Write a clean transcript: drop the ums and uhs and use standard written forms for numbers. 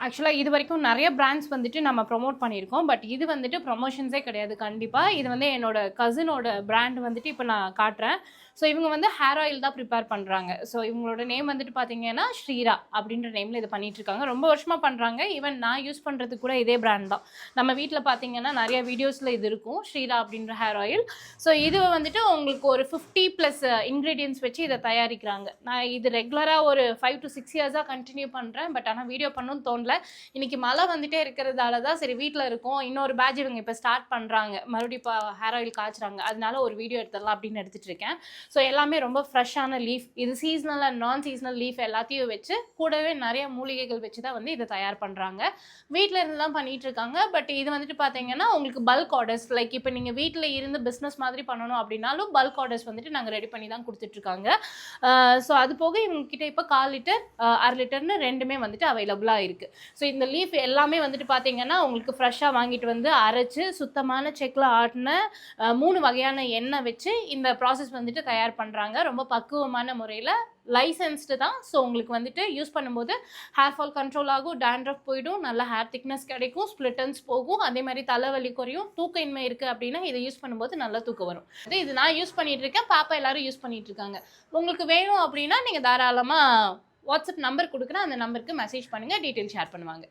ஆக்சுவலா இதுவரைக்கும் நெறைய பிராண்ட்ஸ் வந்துட்டு நம்ம ப்ரமோட் பண்ணியிருக்கோம். பட் இது வந்துட்டு ப்ரமோஷன்ஸே கிடையாது கண்டிப்பா. இது வந்து என்னோட கசினோட பிராண்ட் வந்துட்டு இப்ப நான் காட்டுறேன். ஸோ இவங்க வந்து ஹேர் ஆயில் தான் ப்ரிப்பேர் பண்றாங்க. ஸோ இவங்களோட நேம் வந்துட்டு பார்த்தீங்கன்னா, ஸ்ரீரா அப்படின்ற நேம்ல இத பண்ணிட்டு இருக்காங்க. ரொம்ப வருஷமா பண்றாங்க. ஈவன் நான் யூஸ் பண்றது கூட இதே பிராண்ட் தான். நம்ம வீட்ல பார்த்தீங்கன்னா, நெறைய வீடியோஸ்ல இது இருக்கும். ஸ்ரீரா அப்படின்ற ஹேர் ஆயில். ஸோ இது வந்துட்டு உங்களுக்கு ஒரு 50 பிளஸ் இன்கிரீடியன்ட்ஸ் வச்சு இத தயாரிக்கிறாங்க. நான் இது ரெகுலரா ஒரு 5 to 6 இயர்ஸா கன்டின்யூ பண்றேன். பட் ஆனா வீடியோ பண்ணணும்னு தோணல. இன்னைக்கு மழை வந்துட்டே இருக்கிறதால தான் சரி வீட்டில் இருக்கோம். இன்னொரு பேட்ச் இவங்க இப்போ ஸ்டார்ட் பண்ணுறாங்க. மறுபடியும் இப்போ ஹேர் ஆயில் காய்ச்சுறாங்க. அதனால ஒரு வீடியோ எடுத்துடலாம் அப்படின்னு எடுத்துட்டு இருக்கேன். ஸோ எல்லாமே ரொம்ப ஃப்ரெஷ்ஷான லீஃப். இது சீசனல் அண்ட் நான் சீசனல் லீஃப் எல்லாத்தையும் வச்சு கூடவே நிறைய மூலிகைகள் வச்சு தான் வந்து இதை தயார் பண்ணுறாங்க. வீட்டில் இருந்து தான் பண்ணிட்டு இருக்காங்க. பட் இது வந்துட்டு பார்த்தீங்கன்னா உங்களுக்கு பல்க் ஆர்டர்ஸ் லைக் இப்போ நீங்கள் வீட்டில் இருந்து பிஸ்னஸ் மாதிரி பண்ணணும் அப்படின்னாலும் பல்க் ஆர்டர்ஸ் வந்துட்டு நாங்கள் ரெடி பண்ணி தான் கொடுத்துட்ருக்காங்க. ஸோ அது போக இவங்ககிட்ட இப்போ 1/4 லிட்டர் 1/2 லிட்டர்னு ரெண்டுமே வந்துட்டு அவைலபிளாக இருக்குது. ஸோ இந்த லீஃப் எல்லாமே வந்துட்டு பார்த்தீங்கன்னா உங்களுக்கு ஃப்ரெஷ்ஷாக வாங்கிட்டு வந்து அரைச்சு சுத்தமான செக்கில் ஆட்டின 3 வகையான எண்ணெய் வச்சு இந்த ப்ராசஸ் வந்துட்டு தயார் பண்ணுறாங்க. ரொம்ப பக்குவமான முறையில் லைசன்ஸ்டு தான். ஸோ உங்களுக்கு வந்துட்டு யூஸ் பண்ணும்போது ஹேர் ஃபால் கண்ட்ரோல் ஆகும், டேண்ட்ரஃப் போயிடும், நல்ல ஹேர் திக்னஸ் கிடைக்கும், ஸ்ப்ளிட்டன்ஸ் போகும், அதே மாதிரி தலைவலி குறையும். தூக்க இன்மை இருக்குது அப்படின்னா இதை யூஸ் பண்ணும்போது நல்லா தூக்கம் வரும். இது நான் யூஸ் பண்ணிட்டு இருக்கேன், பாப்பா எல்லாரும் யூஸ் பண்ணிட்டு இருக்காங்க. உங்களுக்கு வேணும் அப்படின்னா நீங்கள் தாராளமாக வாட்ஸ்அப் நம்பர் கொடுக்குறேன். அந்த நம்பருக்கு மெசேஜ் பண்ணுங்கள், டீட்டெயில் ஷேர் பண்ணுவாங்க.